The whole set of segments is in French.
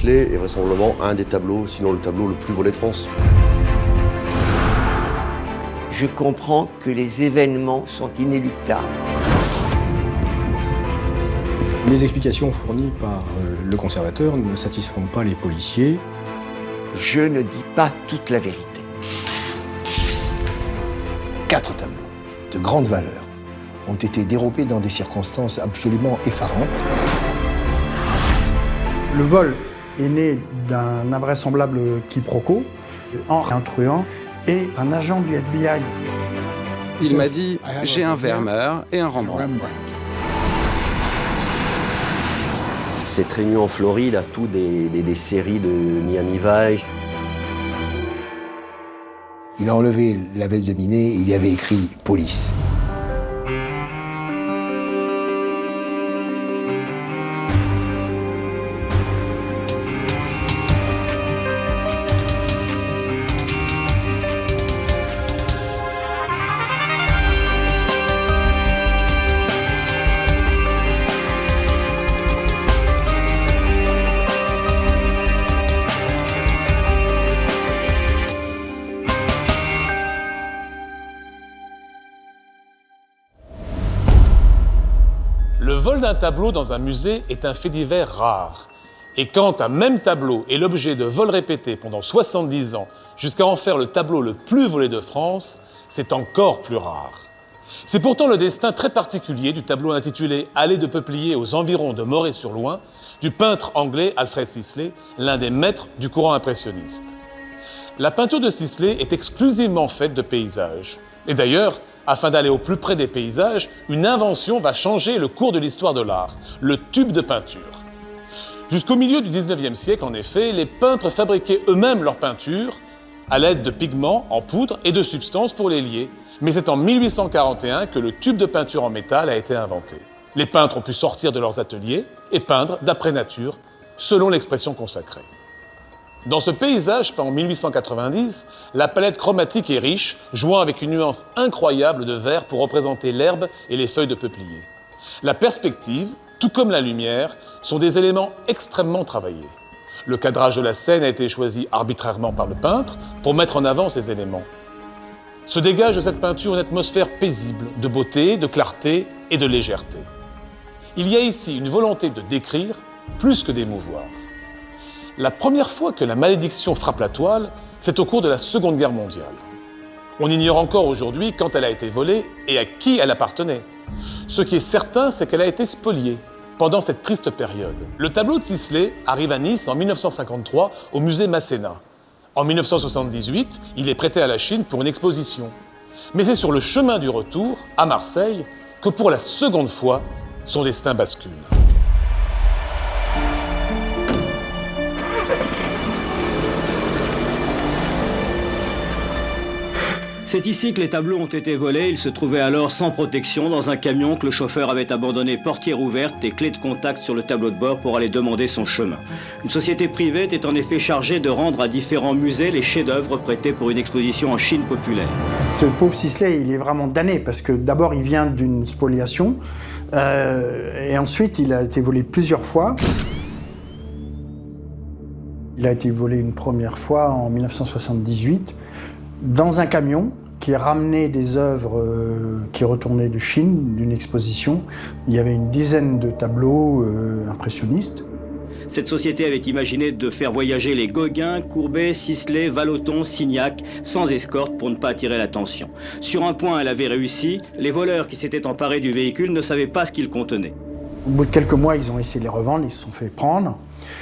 Sisley est vraisemblablement un des tableaux, sinon le tableau le plus volé de France. Je comprends que les événements sont inéluctables. Les explications fournies par le conservateur ne satisfont pas les policiers. Je ne dis pas toute la vérité. 4 tableaux de grande valeur ont été dérobés dans des circonstances absolument effarantes. Le vol est né d'un invraisemblable quiproquo entre un truand et un agent du FBI. Il m'a dit « j'ai un Vermeer et un Rembrandt ». Cette réunion en Floride a tout des séries de Miami Vice. Il a enlevé la veste de minet et il y avait écrit « Police ». Le vol d'un tableau dans un musée est un fait divers rare. Et quand un même tableau est l'objet de vols répétés pendant 70 ans, jusqu'à en faire le tableau le plus volé de France, c'est encore plus rare. C'est pourtant le destin très particulier du tableau intitulé « Allée de peupliers aux environs de Moret-sur-Loing » du peintre anglais Alfred Sisley, l'un des maîtres du courant impressionniste. La peinture de Sisley est exclusivement faite de paysages. Et d'ailleurs, afin d'aller au plus près des paysages, une invention va changer le cours de l'histoire de l'art, le tube de peinture. Jusqu'au milieu du 19e siècle, en effet, les peintres fabriquaient eux-mêmes leurs peintures à l'aide de pigments en poudre et de substances pour les lier. Mais c'est en 1841 que le tube de peinture en métal a été inventé. Les peintres ont pu sortir de leurs ateliers et peindre d'après nature, selon l'expression consacrée. Dans ce paysage peint en 1890, la palette chromatique est riche, jouant avec une nuance incroyable de vert pour représenter l'herbe et les feuilles de peuplier. La perspective, tout comme la lumière, sont des éléments extrêmement travaillés. Le cadrage de la scène a été choisi arbitrairement par le peintre pour mettre en avant ces éléments. Se dégage de cette peinture une atmosphère paisible, de beauté, de clarté et de légèreté. Il y a ici une volonté de décrire plus que d'émouvoir. La première fois que la malédiction frappe la toile, c'est au cours de la Seconde Guerre mondiale. On ignore encore aujourd'hui quand elle a été volée et à qui elle appartenait. Ce qui est certain, c'est qu'elle a été spoliée pendant cette triste période. Le tableau de Sisley arrive à Nice en 1953 au musée Masséna. En 1978, il est prêté à la Chine pour une exposition. Mais c'est sur le chemin du retour, à Marseille, que pour la seconde fois, son destin bascule. C'est ici que les tableaux ont été volés. Ils se trouvaient alors sans protection dans un camion que le chauffeur avait abandonné portière ouverte et clé de contact sur le tableau de bord pour aller demander son chemin. Une société privée était en effet chargée de rendre à différents musées les chefs-d'œuvre prêtés pour une exposition en Chine populaire. Ce pauvre Sisley, il est vraiment damné parce que d'abord il vient d'une spoliation et ensuite il a été volé plusieurs fois. Il a été volé une première fois en 1978 dans un camion qui ramenait des œuvres qui retournaient de Chine, d'une exposition. Il y avait une dizaine de tableaux impressionnistes. Cette société avait imaginé de faire voyager les Gauguin, Courbet, Sisley, Vallotton, Signac, sans escorte pour ne pas attirer l'attention. Sur un point, elle avait réussi. Les voleurs qui s'étaient emparés du véhicule ne savaient pas ce qu'il contenait. Au bout de quelques mois, ils ont essayé de les revendre, ils se sont fait prendre.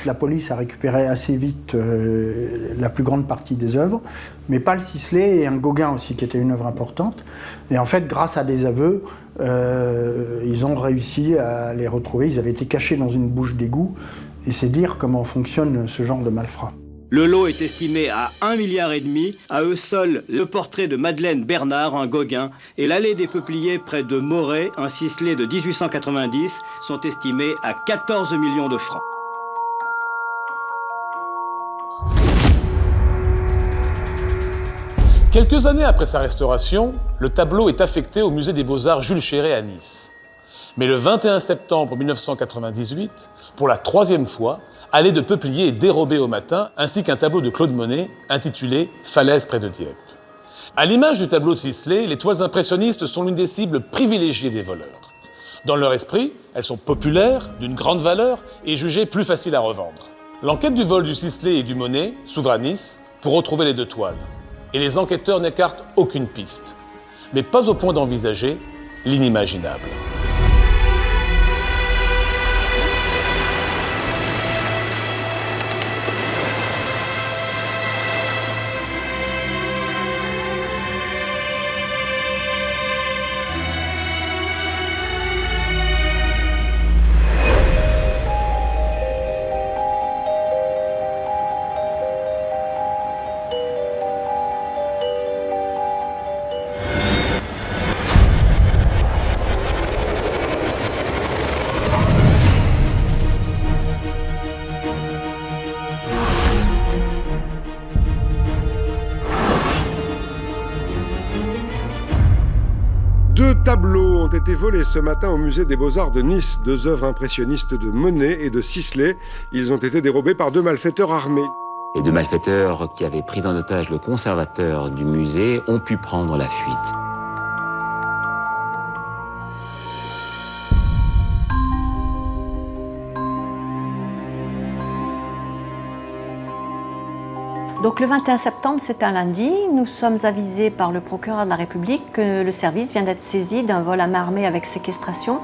La police a récupéré assez vite la plus grande partie des œuvres, mais pas le Sisley et un Gauguin aussi, qui était une œuvre importante. Et en fait, grâce à des aveux, ils ont réussi à les retrouver. Ils avaient été cachés dans une bouche d'égout, et c'est dire comment fonctionne ce genre de malfrats. Le lot est estimé à 1,5 milliard. À eux seuls, le portrait de Madeleine Bernard, un Gauguin, et l'allée des Peupliers près de Moret, un Sisley de 1890, sont estimés à 14 millions de francs. Quelques années après sa restauration, le tableau est affecté au musée des Beaux-Arts Jules Chéret à Nice. Mais le 21 septembre 1998, pour la troisième fois, Allée de Peupliers est dérobée au matin, ainsi qu'un tableau de Claude Monet intitulé « Falaise près de Dieppe ». À l'image du tableau de Sisley, les toiles impressionnistes sont l'une des cibles privilégiées des voleurs. Dans leur esprit, elles sont populaires, d'une grande valeur et jugées plus faciles à revendre. L'enquête du vol du Sisley et du Monet s'ouvre à Nice pour retrouver les deux toiles. Et les enquêteurs n'écartent aucune piste. Mais pas au point d'envisager l'inimaginable. Deux tableaux ont été volés ce matin au musée des Beaux-Arts de Nice. Deux œuvres impressionnistes de Monet et de Sisley. Ils ont été dérobés par deux malfaiteurs armés. Les deux malfaiteurs qui avaient pris en otage le conservateur du musée ont pu prendre la fuite. Donc le 21 septembre, c'est un lundi, nous sommes avisés par le procureur de la République que le service vient d'être saisi d'un vol à main armée avec séquestration.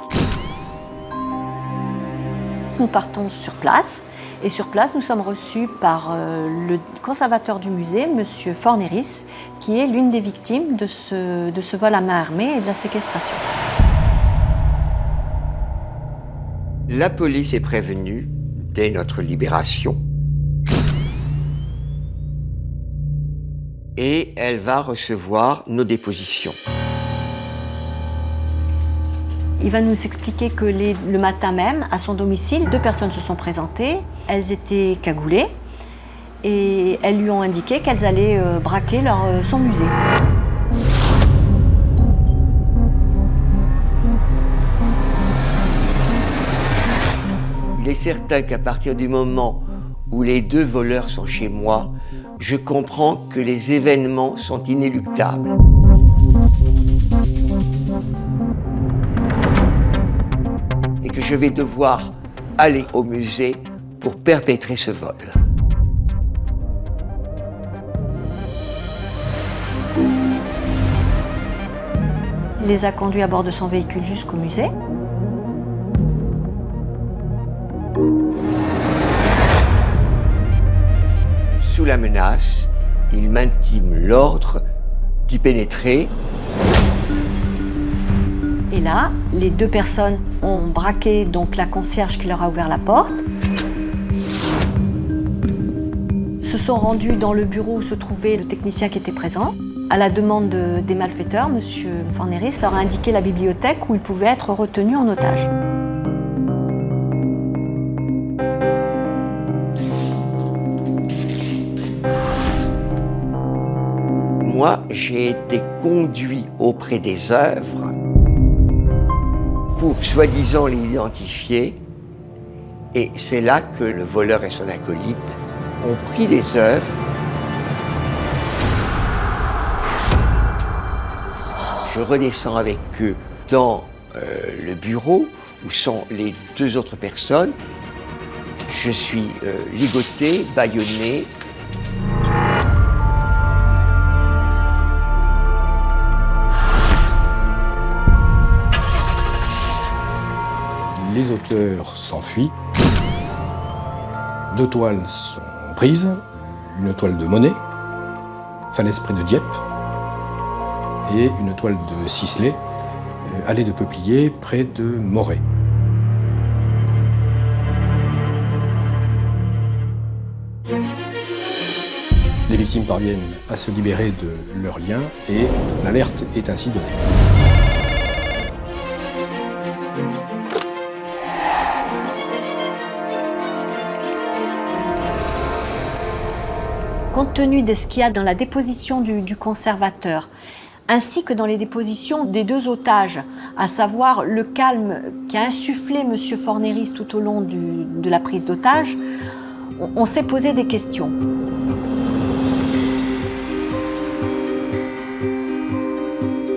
Nous partons sur place et sur place, nous sommes reçus par le conservateur du musée, M. Forneris, qui est l'une des victimes de ce vol à main armée et de la séquestration. La police est prévenue dès notre libération. Et elle va recevoir nos dépositions. Il va nous expliquer que le matin même, à son domicile, deux personnes se sont présentées. Elles étaient cagoulées et elles lui ont indiqué qu'elles allaient braquer son musée. Il est certain qu'à partir du moment où les deux voleurs sont chez moi, je comprends que les événements sont inéluctables. Et que je vais devoir aller au musée pour perpétrer ce vol. Il les a conduits à bord de son véhicule jusqu'au musée. Sous la menace, il m'intime l'ordre d'y pénétrer. Et là, les deux personnes ont braqué donc la concierge qui leur a ouvert la porte. Se sont rendus dans le bureau où se trouvait le technicien qui était présent. À la demande des malfaiteurs, M. Forneris leur a indiqué la bibliothèque où ils pouvaient être retenus en otage. Moi, j'ai été conduit auprès des œuvres pour soi-disant les identifier. Et c'est là que le voleur et son acolyte ont pris les œuvres. Je redescends avec eux dans le bureau où sont les deux autres personnes. Je suis ligoté, bâillonné. Les auteurs s'enfuient. Deux toiles sont prises. Une toile de Monet, Falaise près de Dieppe, et une toile de Sisley, Allée de Peupliers près de Moret. Les victimes parviennent à se libérer de leurs liens et l'alerte est ainsi donnée. Compte tenu de ce qu'il y a dans la déposition du conservateur, ainsi que dans les dépositions des deux otages, à savoir le calme qu'a insufflé M. Forneris tout au long de la prise d'otage, on s'est posé des questions.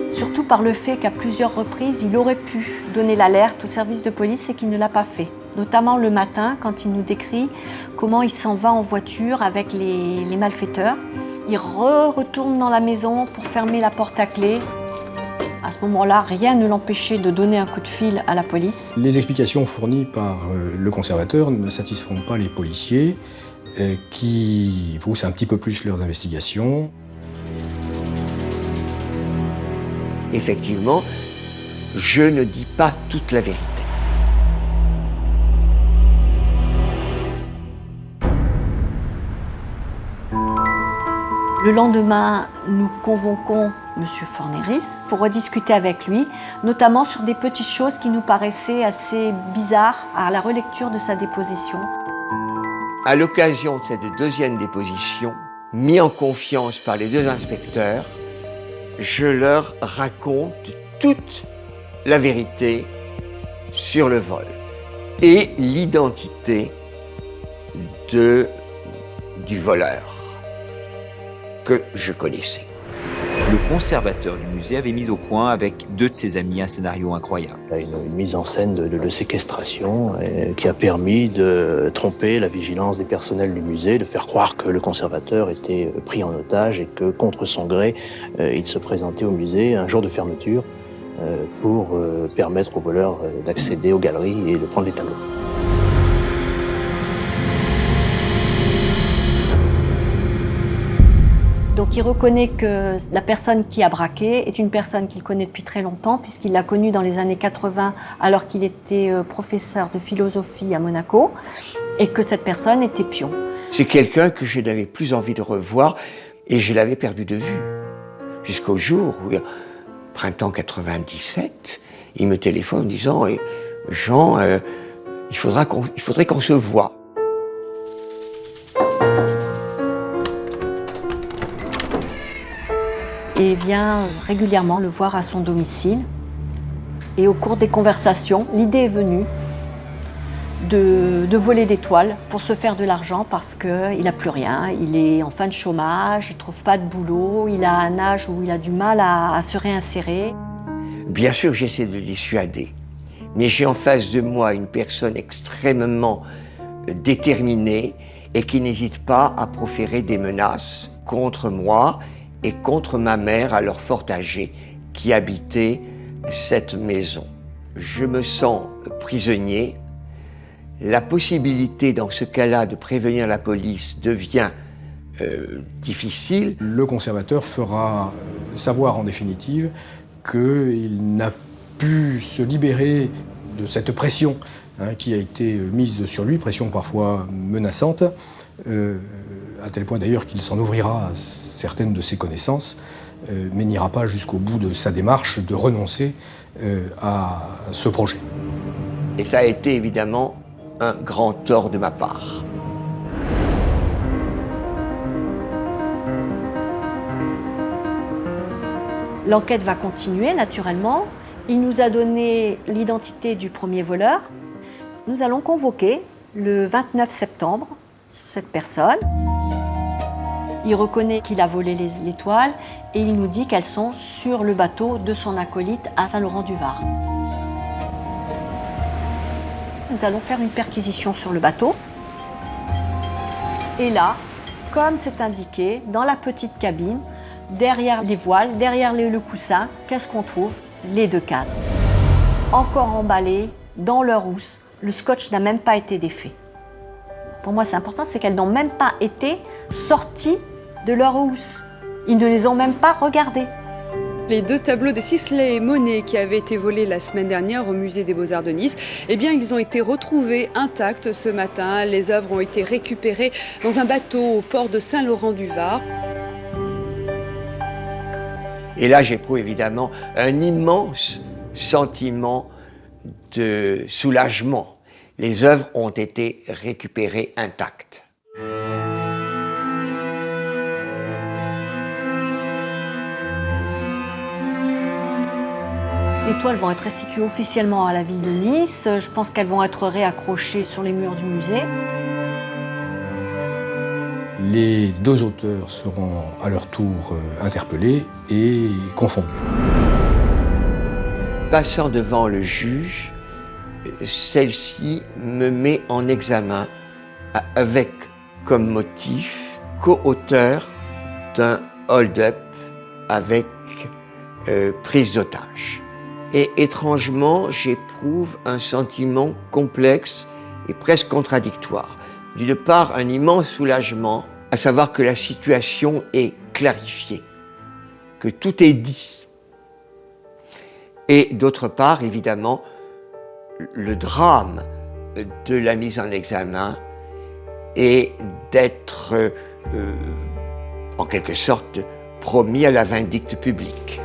Surtout par le fait qu'à plusieurs reprises, il aurait pu donner l'alerte au service de police et qu'il ne l'a pas fait. Notamment le matin, quand il nous décrit comment il s'en va en voiture avec les malfaiteurs. Il retourne dans la maison pour fermer la porte à clé. À ce moment-là, rien ne l'empêchait de donner un coup de fil à la police. Les explications fournies par le conservateur ne satisfont pas les policiers qui poussent un petit peu plus leurs investigations. Effectivement, je ne dis pas toute la vérité. Le lendemain, nous convoquons M. Forneris pour rediscuter avec lui, notamment sur des petites choses qui nous paraissaient assez bizarres à la relecture de sa déposition. À l'occasion de cette deuxième déposition, mis en confiance par les deux inspecteurs, je leur raconte toute la vérité sur le vol et l'identité du voleur que je connaissais. Le conservateur du musée avait mis au point avec 2 de ses amis un scénario incroyable. Une mise en scène de séquestration qui a permis de tromper la vigilance des personnels du musée, de faire croire que le conservateur était pris en otage et que, contre son gré, il se présentait au musée un jour de fermeture pour permettre aux voleurs d'accéder aux galeries et de prendre les tableaux. Donc il reconnaît que la personne qui a braqué est une personne qu'il connaît depuis très longtemps, puisqu'il l'a connue dans les années 80 alors qu'il était professeur de philosophie à Monaco, et que cette personne était pion. C'est quelqu'un que je n'avais plus envie de revoir et je l'avais perdu de vue. Jusqu'au jour où, printemps 97, il me téléphone en disant « Jean, il faudrait qu'on se voie ». Et vient régulièrement le voir à son domicile. Et au cours des conversations, l'idée est venue de voler des toiles pour se faire de l'argent parce qu'il n'a plus rien. Il est en fin de chômage, il ne trouve pas de boulot, il a un âge où il a du mal à se réinsérer. Bien sûr, j'essaie de le dissuader, mais j'ai en face de moi une personne extrêmement déterminée et qui n'hésite pas à proférer des menaces contre moi et contre ma mère, alors fort âgée, qui habitait cette maison. Je me sens prisonnier. La possibilité, dans ce cas-là, de prévenir la police devient difficile. Le conservateur fera savoir en définitive qu'il n'a pu se libérer de cette pression qui a été mise sur lui, pression parfois menaçante, à tel point d'ailleurs qu'il s'en ouvrira à certaines de ses connaissances, mais n'ira pas jusqu'au bout de sa démarche de renoncer à ce projet. Et ça a été évidemment un grand tort de ma part. L'enquête va continuer naturellement. Il nous a donné l'identité du premier voleur. Nous allons convoquer le 29 septembre cette personne. Il reconnaît qu'il a volé les toiles et il nous dit qu'elles sont sur le bateau de son acolyte à Saint-Laurent-du-Var. Nous allons faire une perquisition sur le bateau. Et là, comme c'est indiqué, dans la petite cabine, derrière les voiles, derrière le coussin, qu'est-ce qu'on trouve? Les 2 cadres. Encore emballés dans leur housse. Le scotch n'a même pas été défait. Pour moi, c'est important, c'est qu'elles n'ont même pas été sorties de leur housse. Ils ne les ont même pas regardées. Les 2 tableaux de Sisley et Monet qui avaient été volés la semaine dernière au musée des Beaux-Arts de Nice, eh bien, ils ont été retrouvés intacts ce matin. Les œuvres ont été récupérées dans un bateau au port de Saint-Laurent-du-Var. Et là, j'éprouve évidemment un immense sentiment de soulagement. Les œuvres ont été récupérées intactes. Les toiles vont être restituées officiellement à la ville de Nice. Je pense qu'elles vont être réaccrochées sur les murs du musée. Les deux auteurs seront à leur tour interpellés et confondus. Passant devant le juge, celle-ci me met en examen avec comme motif co-auteur d'un hold-up avec prise d'otage. Et étrangement, j'éprouve un sentiment complexe et presque contradictoire. D'une part, un immense soulagement, à savoir que la situation est clarifiée, que tout est dit. Et d'autre part, évidemment, le drame de la mise en examen et d'être, en quelque sorte, promis à la vindicte publique.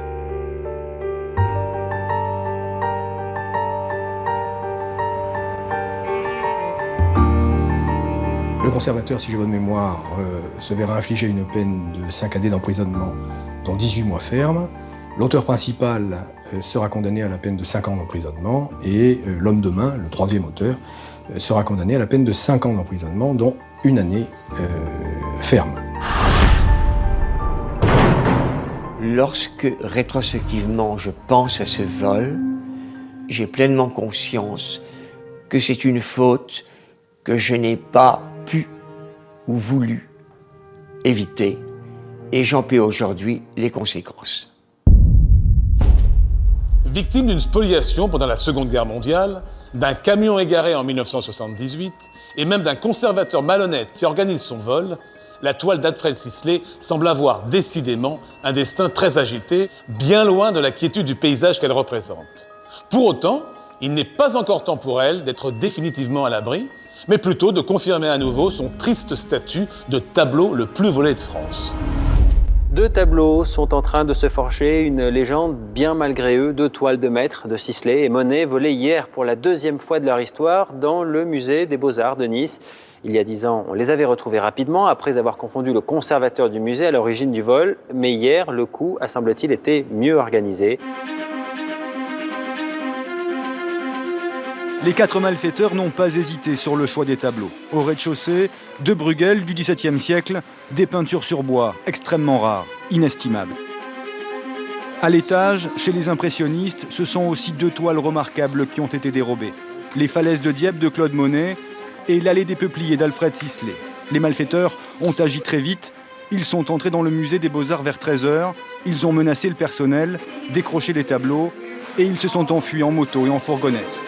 Le conservateur, si j'ai bonne mémoire, se verra infliger une peine de 5 années d'emprisonnement, dont 18 mois fermes. L'auteur principal sera condamné à la peine de 5 ans d'emprisonnement et l'homme de main, le troisième auteur, sera condamné à la peine de 5 ans d'emprisonnement, dont 1 année ferme. Lorsque, rétrospectivement, je pense à ce vol, j'ai pleinement conscience que c'est une faute que je n'ai pas pu ou voulu éviter, et j'en paie aujourd'hui les conséquences. Victime d'une spoliation pendant la Seconde Guerre mondiale, d'un camion égaré en 1978 et même d'un conservateur malhonnête qui organise son vol, la toile d'Alfred Sisley semble avoir décidément un destin très agité, bien loin de la quiétude du paysage qu'elle représente. Pour autant, il n'est pas encore temps pour elle d'être définitivement à l'abri, mais plutôt de confirmer à nouveau son triste statut de tableau le plus volé de France. 2 tableaux sont en train de se forger une légende bien malgré eux. 2 toiles de maître de Sisley et Monet volées hier pour la 2e fois de leur histoire dans le musée des Beaux-Arts de Nice. Il y a 10 ans, on les avait retrouvés rapidement après avoir confondu le conservateur du musée à l'origine du vol. Mais hier, le coup a, semble-t-il, été mieux organisé. Les 4 malfaiteurs n'ont pas hésité sur le choix des tableaux. Au rez-de-chaussée, 2 Bruegel du XVIIe siècle, des peintures sur bois extrêmement rares, inestimables. À l'étage, chez les impressionnistes, ce sont aussi 2 toiles remarquables qui ont été dérobées. Les falaises de Dieppe de Claude Monet et l'allée des Peupliers d'Alfred Sisley. Les malfaiteurs ont agi très vite. Ils sont entrés dans le musée des Beaux-Arts vers 13h. Ils ont menacé le personnel, décroché les tableaux et ils se sont enfuis en moto et en fourgonnette.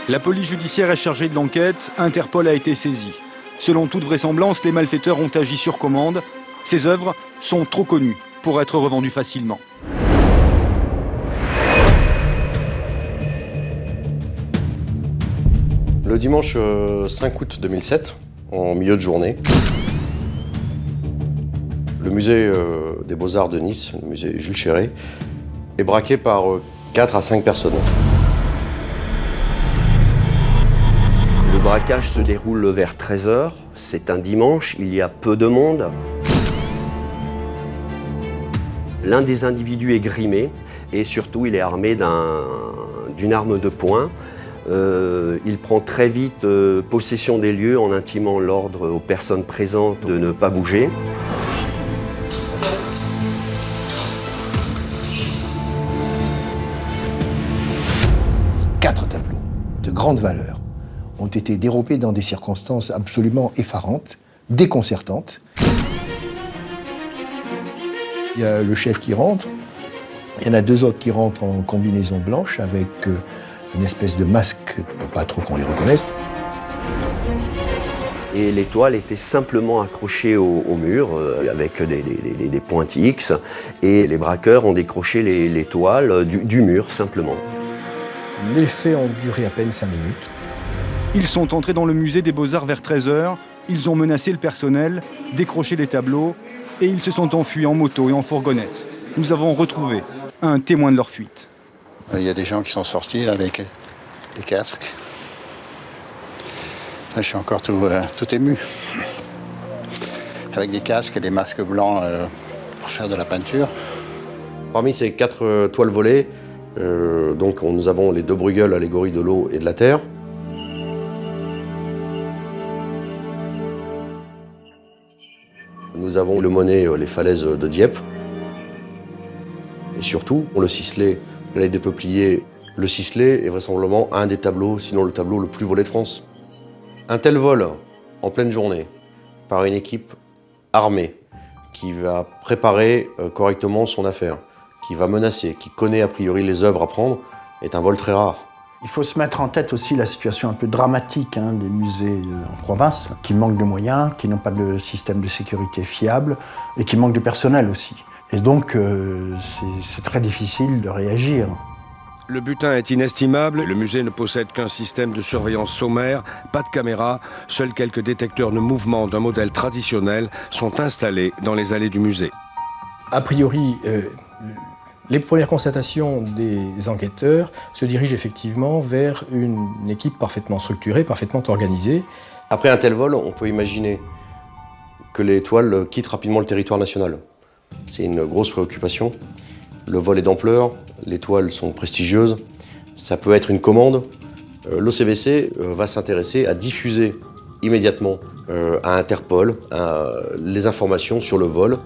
La police judiciaire est chargée de l'enquête, Interpol a été saisi. Selon toute vraisemblance, les malfaiteurs ont agi sur commande. Ces œuvres sont trop connues pour être revendues facilement. Le dimanche 5 août 2007, en milieu de journée, le musée des Beaux-Arts de Nice, le musée Jules Chéret, est braqué par 4 à 5 personnes. Le braquage se déroule vers 13h, c'est un dimanche, il y a peu de monde. L'un des individus est grimé et surtout il est armé d'une arme de poing. Il prend très vite possession des lieux en intimant l'ordre aux personnes présentes de ne pas bouger. Quatre tableaux de grande valeur ont été dérobés dans des circonstances absolument effarantes, déconcertantes. Il y a le chef qui rentre, il y en a 2 autres qui rentrent en combinaison blanche avec une espèce de masque pour pas trop qu'on les reconnaisse. Et les toiles étaient simplement accrochées au mur avec des pointes X et les braqueurs ont décroché les toiles du mur simplement. Les faits ont duré à peine 5 minutes. Ils sont entrés dans le musée des Beaux-Arts vers 13h, ils ont menacé le personnel, décroché les tableaux et ils se sont enfuis en moto et en fourgonnette. Nous avons retrouvé un témoin de leur fuite. Il y a des gens qui sont sortis là, avec des casques. Là, je suis encore tout ému. Avec des casques et des masques blancs pour faire de la peinture. Parmi ces 4 toiles volées, donc nous avons les 2 Bruegel, allégorie de l'eau et de la terre. Nous avons le Monet, les falaises de Dieppe. Et surtout, le Sisley, l'allée des Peupliers. Le Sisley est vraisemblablement un des tableaux, sinon le tableau le plus volé de France. Un tel vol, en pleine journée, par une équipe armée, qui va préparer correctement son affaire, qui va menacer, qui connaît a priori les œuvres à prendre, est un vol très rare. Il faut se mettre en tête aussi la situation un peu dramatique des musées en province, qui manquent de moyens, qui n'ont pas de système de sécurité fiable et qui manquent de personnel aussi. Et donc, c'est très difficile de réagir. Le butin est inestimable. Le musée ne possède qu'un système de surveillance sommaire, pas de caméra. Seuls quelques détecteurs de mouvement d'un modèle traditionnel sont installés dans les allées du musée. A priori, les premières constatations des enquêteurs se dirigent effectivement vers une équipe parfaitement structurée, parfaitement organisée. Après un tel vol, on peut imaginer que les toiles quittent rapidement le territoire national. C'est une grosse préoccupation. Le vol est d'ampleur, les toiles sont prestigieuses, ça peut être une commande. L'OCBC va s'intéresser à diffuser immédiatement à Interpol les informations sur le vol.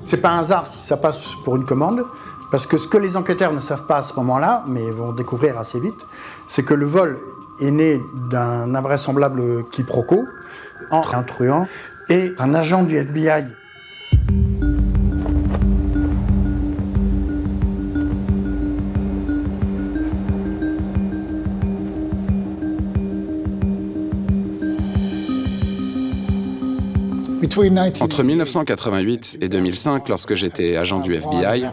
C'est pas un hasard si ça passe pour une commande, parce que ce que les enquêteurs ne savent pas à ce moment-là, mais vont découvrir assez vite, c'est que le vol est né d'un invraisemblable quiproquo entre un truand et un agent du FBI. Entre 1988 et 2005, lorsque j'étais agent du FBI,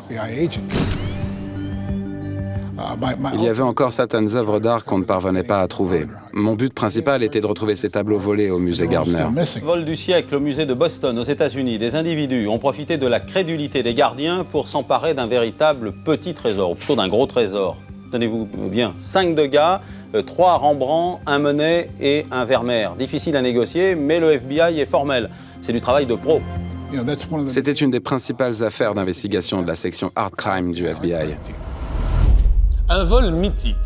il y avait encore certaines œuvres d'art qu'on ne parvenait pas à trouver. Mon but principal était de retrouver ces tableaux volés au musée Gardner. Vol du siècle au musée de Boston, aux États-Unis. Des individus ont profité de la crédulité des gardiens pour s'emparer d'un véritable petit trésor, ou plutôt d'un gros trésor. Tenez-vous bien, 5 Degas, 3 Rembrandt, un Monet et un Vermeer. Difficile à négocier, mais le FBI est formel. C'est du travail de pro. C'était une des principales affaires d'investigation de la section Art Crime du FBI. Un vol mythique,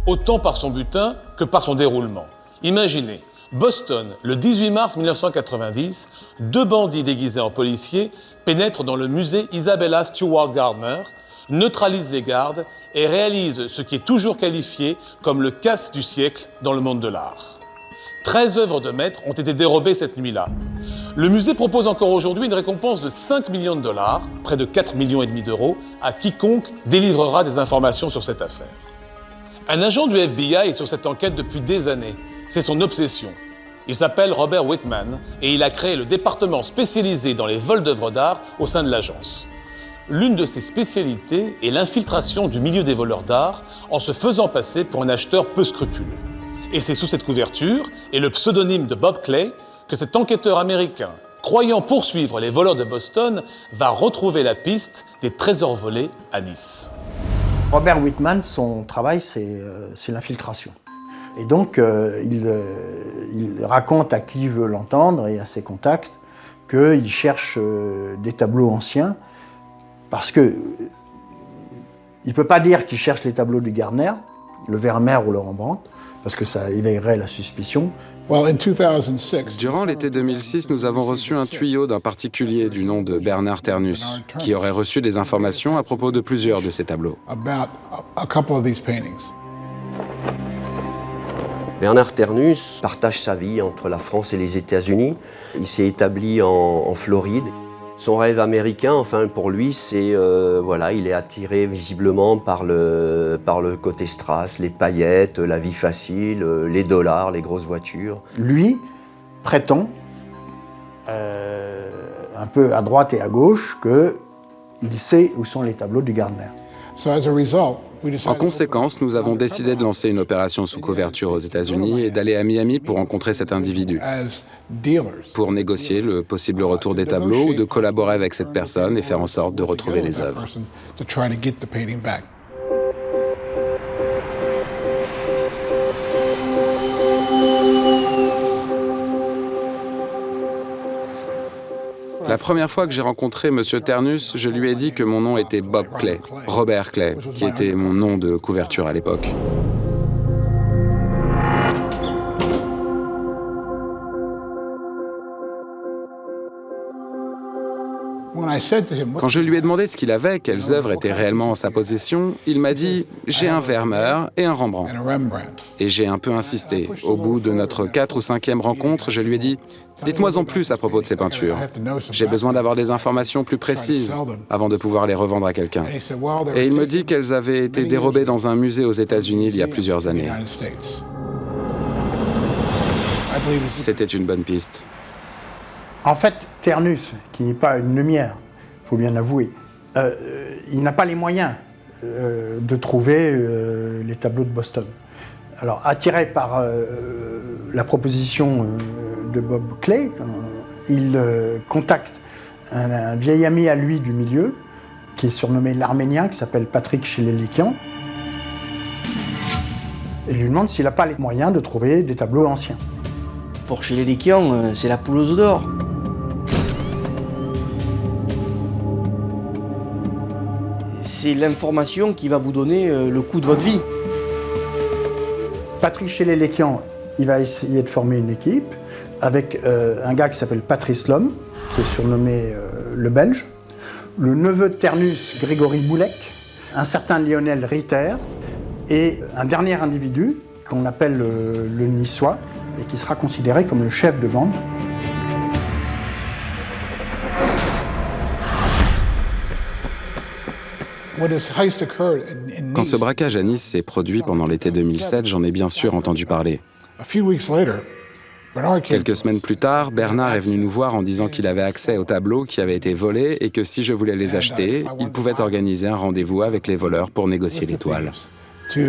autant par son butin que par son déroulement. Imaginez, Boston, le 18 mars 1990, 2 bandits déguisés en policiers pénètrent dans le musée Isabella Stewart Gardner, neutralisent les gardes et réalisent ce qui est toujours qualifié comme le casse du siècle dans le monde de l'art. 13 œuvres de maître ont été dérobées cette nuit-là. Le musée propose encore aujourd'hui une récompense de 5 millions de dollars, près de 4,5 millions d'euros, à quiconque délivrera des informations sur cette affaire. Un agent du FBI est sur cette enquête depuis des années. C'est son obsession. Il s'appelle Robert Whitman et il a créé le département spécialisé dans les vols d'œuvres d'art au sein de l'agence. L'une de ses spécialités est l'infiltration du milieu des voleurs d'art en se faisant passer pour un acheteur peu scrupuleux. Et c'est sous cette couverture et le pseudonyme de Bob Clay que cet enquêteur américain, croyant poursuivre les voleurs de Boston, va retrouver la piste des trésors volés à Nice. Robert Whitman, son travail, c'est l'infiltration. Et donc, il raconte à qui veut l'entendre et à ses contacts qu'il cherche des tableaux anciens parce que il ne peut pas dire qu'il cherche les tableaux du Gardner, le Vermeer ou le Rembrandt, parce que ça éveillerait la suspicion. Durant l'été 2006, nous avons reçu un tuyau d'un particulier du nom de Bernard Ternus, qui aurait reçu des informations à propos de plusieurs de ces tableaux. Bernard Ternus partage sa vie entre la France et les États-Unis. Il s'est établi en Floride. Son rêve américain, enfin pour lui, c'est il est attiré visiblement par le côté strass, les paillettes, la vie facile, les dollars, les grosses voitures. Lui prétend, un peu à droite et à gauche, qu'il sait où sont les tableaux du Gardner. En conséquence, nous avons décidé de lancer une opération sous couverture aux États-Unis et d'aller à Miami pour rencontrer cet individu, pour négocier le possible retour des tableaux ou de collaborer avec cette personne et faire en sorte de retrouver les œuvres. La première fois que j'ai rencontré M. Ternus, je lui ai dit que mon nom était Bob Clay, Robert Clay, qui était mon nom de couverture à l'époque. Quand je lui ai demandé ce qu'il avait, quelles œuvres étaient réellement en sa possession, il m'a dit « J'ai un Vermeer et un Rembrandt ». Et j'ai un peu insisté. Au bout de notre 4e ou 5e rencontre, je lui ai dit « Dites-moi en plus à propos de ces peintures. J'ai besoin d'avoir des informations plus précises avant de pouvoir les revendre à quelqu'un. » Et il me dit qu'elles avaient été dérobées dans un musée aux États-Unis il y a plusieurs années. C'était une bonne piste. En fait, Ternus, qui n'est pas une lumière, il faut bien avouer, il n'a pas les moyens de trouver les tableaux de Boston. Alors, attiré par la proposition de Bob Clay, il contacte un vieil ami à lui du milieu, qui est surnommé l'Arménien, qui s'appelle Patrick Chelelikian, et lui demande s'il n'a pas les moyens de trouver des tableaux anciens. Pour Chelelikian, c'est la poule aux œufs d'or. C'est l'information qui va vous donner le coup de votre vie. Patrick Chelelikian, il va essayer de former une équipe avec un gars qui s'appelle Patrice Lhomme, qui est surnommé le Belge, le neveu de Ternus, Grégory Boulek, un certain Lionel Ritter, et un dernier individu qu'on appelle le Niçois, et qui sera considéré comme le chef de bande. Quand ce braquage à Nice s'est produit pendant l'été 2007, j'en ai bien sûr entendu parler. Quelques semaines plus tard, Bernard est venu nous voir en disant qu'il avait accès aux tableaux qui avaient été volés et que si je voulais les acheter, il pouvait organiser un rendez-vous avec les voleurs pour négocier les toiles. Si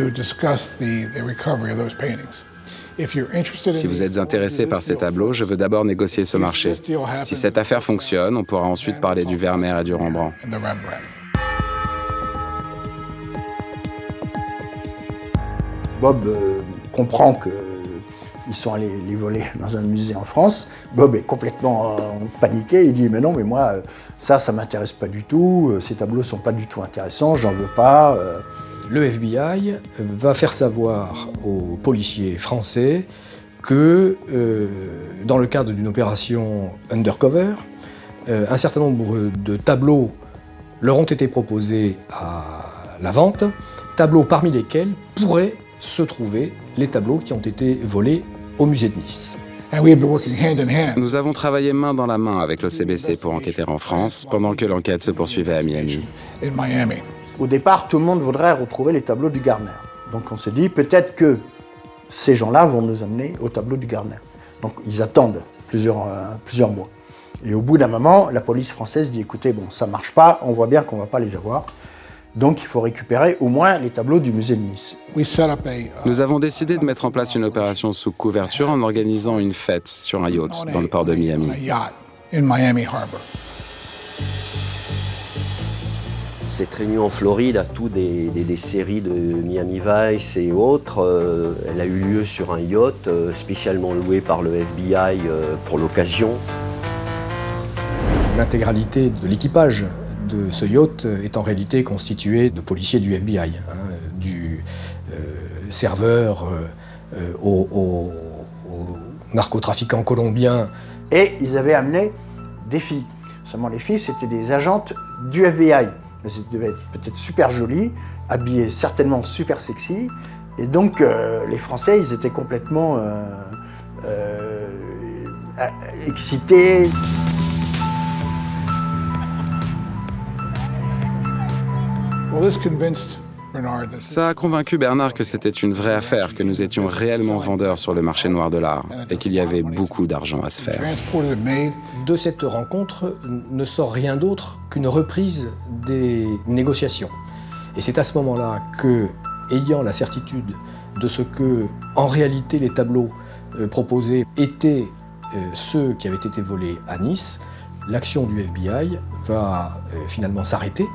vous êtes intéressé par ces tableaux, je veux d'abord négocier ce marché. Si cette affaire fonctionne, on pourra ensuite parler du Vermeer et du Rembrandt. Bob comprend qu'ils sont allés les voler dans un musée en France. Bob est complètement paniqué. Il dit « Mais non, mais moi, ça m'intéresse pas du tout. Ces tableaux sont pas du tout intéressants. J'en veux pas. » Le FBI va faire savoir aux policiers français que, dans le cadre d'une opération undercover, un certain nombre de tableaux leur ont été proposés à la vente, tableaux parmi lesquels pourraient se trouver les tableaux qui ont été volés au musée de Nice. Nous avons travaillé main dans la main avec le CBC pour enquêter en France, pendant que l'enquête se poursuivait à Miami. Au départ, tout le monde voudrait retrouver les tableaux du Gardner. Donc on s'est dit, peut-être que ces gens-là vont nous amener au tableau du Gardner. Donc ils attendent plusieurs mois. Et au bout d'un moment, la police française dit, écoutez, bon, ça marche pas, on voit bien qu'on va pas les avoir. Donc il faut récupérer au moins les tableaux du musée de Nice. Nous avons décidé de mettre en place une opération sous couverture en organisant une fête sur un yacht dans le port de Miami. Cette réunion en Floride a tout des séries de Miami Vice et autres. Elle a eu lieu sur un yacht spécialement loué par le FBI pour l'occasion. L'intégralité de l'équipage de ce yacht est en réalité constituée de policiers du FBI, du serveur aux narcotrafiquants colombiens. Et ils avaient amené des filles. Seulement les filles, c'était des agentes du FBI. Elles devaient être peut-être super jolies, habillées certainement super sexy. Et donc les Français, ils étaient complètement excités. Ça a convaincu Bernard que c'était une vraie affaire, que nous étions réellement vendeurs sur le marché noir de l'art et qu'il y avait beaucoup d'argent à se faire. De cette rencontre ne sort rien d'autre qu'une reprise des négociations. Et c'est à ce moment-là que, ayant la certitude de ce que, en réalité, les tableaux proposés étaient ceux qui avaient été volés à Nice, l'action du FBI va finalement s'arrêter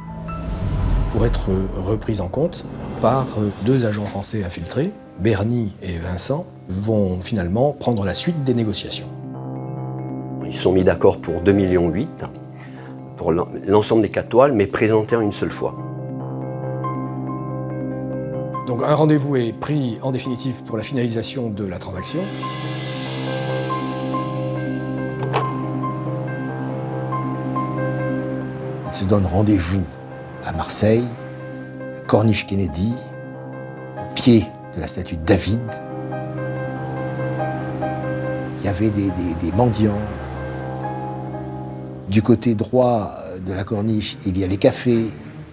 pour être reprise en compte par deux agents français infiltrés, Berny et Vincent, vont finalement prendre la suite des négociations. Ils se sont mis d'accord pour 2,8 millions pour l'ensemble des 4 toiles, mais présentées en une seule fois. Donc un rendez-vous est pris en définitive pour la finalisation de la transaction. se donne rendez-vous à Marseille, Corniche Kennedy, au pied de la statue de David. Il y avait des mendiants. Du côté droit de la corniche, il y a les cafés.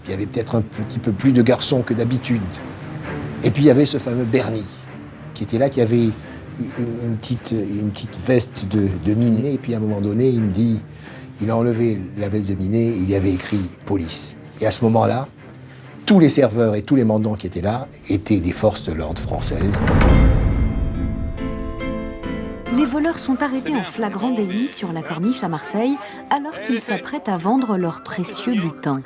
Il y avait peut-être un petit peu plus de garçons que d'habitude. Et puis il y avait ce fameux Bernie, qui était là, qui avait une petite veste de minet. Et puis à un moment donné, il me dit, il a enlevé la veste de minet, il y avait écrit « police ». Et à ce moment-là, tous les serveurs et tous les mendiants qui étaient là étaient des forces de l'ordre françaises. Les voleurs sont arrêtés en flagrant délit sur la corniche à Marseille alors qu'ils s'apprêtent à vendre leur précieux butin.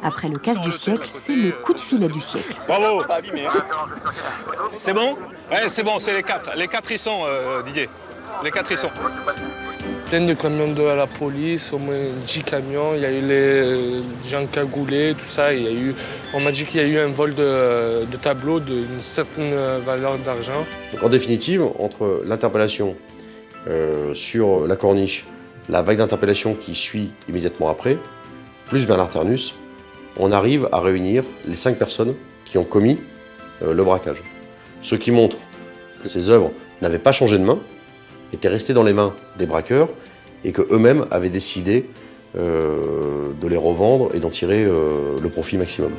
Après le casse du siècle, c'est le coup de filet du siècle. Bravo. C'est bon? Ouais, c'est bon, c'est les quatre. Les quatre y sont, Didier. Les quatre y sont. Plein de camions de la police, au moins 10 camions. Il y a eu les gens cagoulés, tout ça. On m'a dit qu'il y a eu un vol de tableaux d'une certaine valeur d'argent. En définitive, entre l'interpellation sur la corniche, la vague d'interpellation qui suit immédiatement après, plus Bernard Ternus, on arrive à réunir les 5 personnes qui ont commis le braquage. Ce qui montre que ces œuvres n'avaient pas changé de main, étaient restées dans les mains des braqueurs et qu'eux-mêmes avaient décidé de les revendre et d'en tirer le profit maximum.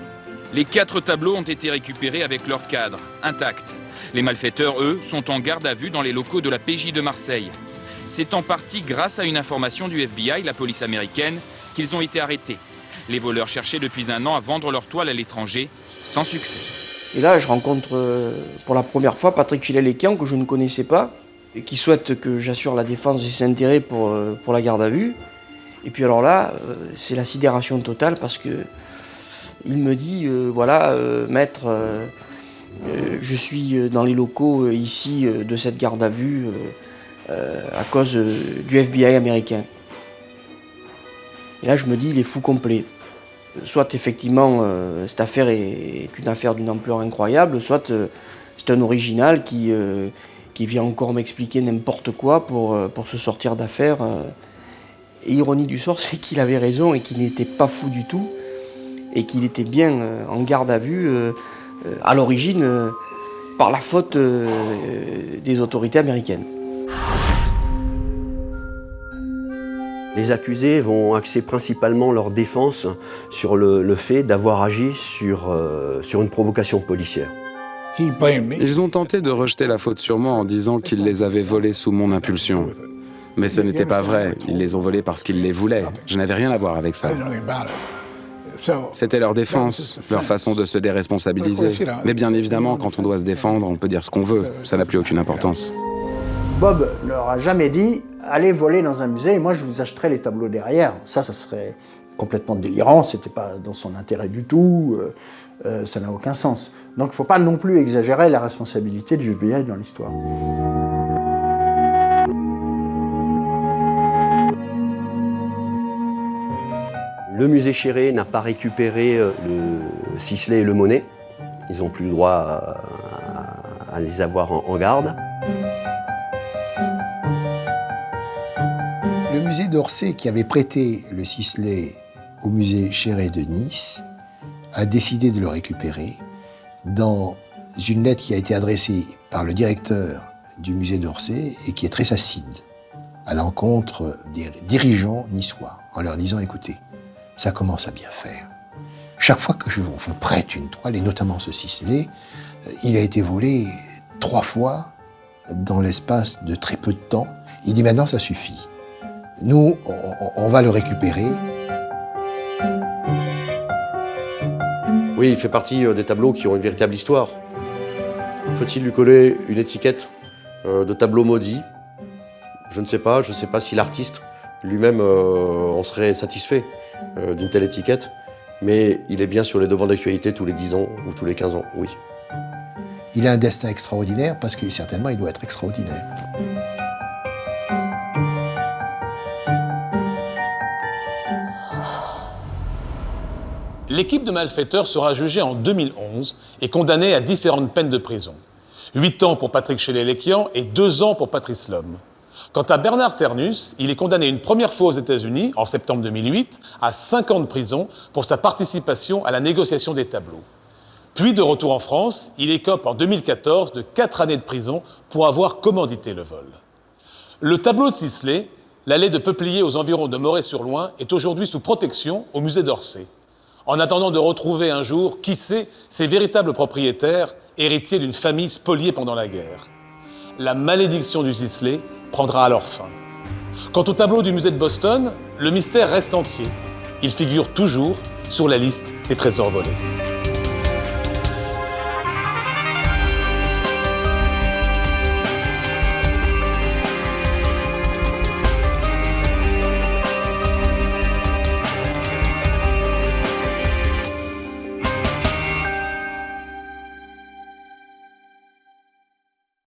Les 4 tableaux ont été récupérés avec leur cadre, intacts. Les malfaiteurs, eux, sont en garde à vue dans les locaux de la PJ de Marseille. C'est en partie grâce à une information du FBI, la police américaine, qu'ils ont été arrêtés. Les voleurs cherchaient depuis un an à vendre leur toile à l'étranger, sans succès. Et là, je rencontre pour la première fois Patrick Chillet-Léquian, que je ne connaissais pas, et qui souhaite que j'assure la défense de ses intérêts pour la garde à vue. Et puis alors là, c'est la sidération totale, parce que il me dit, voilà, maître, je suis dans les locaux ici de cette garde à vue à cause du FBI américain. Et là, je me dis, il est fou complet. Soit effectivement, cette affaire est une affaire d'une ampleur incroyable, soit c'est un original qui vient encore m'expliquer n'importe quoi pour se sortir d'affaire. Et ironie du sort, c'est qu'il avait raison et qu'il n'était pas fou du tout, et qu'il était bien en garde à vue à l'origine par la faute des autorités américaines. Les accusés vont axer principalement leur défense sur le fait d'avoir agi sur une provocation policière. Ils ont tenté de rejeter la faute sur moi en disant qu'ils les avaient volés sous mon impulsion. Mais ce n'était pas vrai, ils les ont volés parce qu'ils les voulaient. Je n'avais rien à voir avec ça. C'était leur défense, leur façon de se déresponsabiliser. Mais bien évidemment, quand on doit se défendre, on peut dire ce qu'on veut. Ça n'a plus aucune importance. Bob ne leur a jamais dit « allez voler dans un musée et moi je vous achèterai les tableaux derrière ». Ça serait complètement délirant, c'était pas dans son intérêt du tout, ça n'a aucun sens. Donc il ne faut pas non plus exagérer la responsabilité du FBI dans l'histoire. Le musée Chéré n'a pas récupéré le Sisley et le Monet. Ils n'ont plus le droit à les avoir en garde. Le musée d'Orsay, qui avait prêté le Sisley au musée Chéré de Nice, a décidé de le récupérer dans une lettre qui a été adressée par le directeur du musée d'Orsay et qui est très acide à l'encontre des dirigeants niçois, en leur disant « écoutez, ça commence à bien faire. Chaque fois que je vous prête une toile, et notamment ce Sisley, il a été volé 3 fois dans l'espace de très peu de temps. Il dit maintenant ça suffit. Nous, on va le récupérer. » Oui, il fait partie des tableaux qui ont une véritable histoire. Faut-il lui coller une étiquette de tableau maudit? Je ne sais pas si l'artiste lui-même en serait satisfait d'une telle étiquette, mais il est bien sur les devants d'actualité tous les 10 ans ou tous les 15 ans, oui. Il a un destin extraordinaire parce que certainement il doit être extraordinaire. L'équipe de malfaiteurs sera jugée en 2011 et condamnée à différentes peines de prison. 8 ans pour Patrick Chillet-Léquian et 2 ans pour Patrice Lhomme. Quant à Bernard Ternus, il est condamné une première fois aux États-Unis, en septembre 2008, à 5 ans de prison pour sa participation à la négociation des tableaux. Puis, de retour en France, il écope en 2014 de 4 années de prison pour avoir commandité le vol. Le tableau de Sisley, l'allée de peupliers aux environs de Moret-sur-Loing, est aujourd'hui sous protection au musée d'Orsay. En attendant de retrouver un jour, qui sait, ses véritables propriétaires, héritiers d'une famille spoliée pendant la guerre. La malédiction du Sisley prendra alors fin. Quant au tableau du musée de Boston, le mystère reste entier. Il figure toujours sur la liste des trésors volés.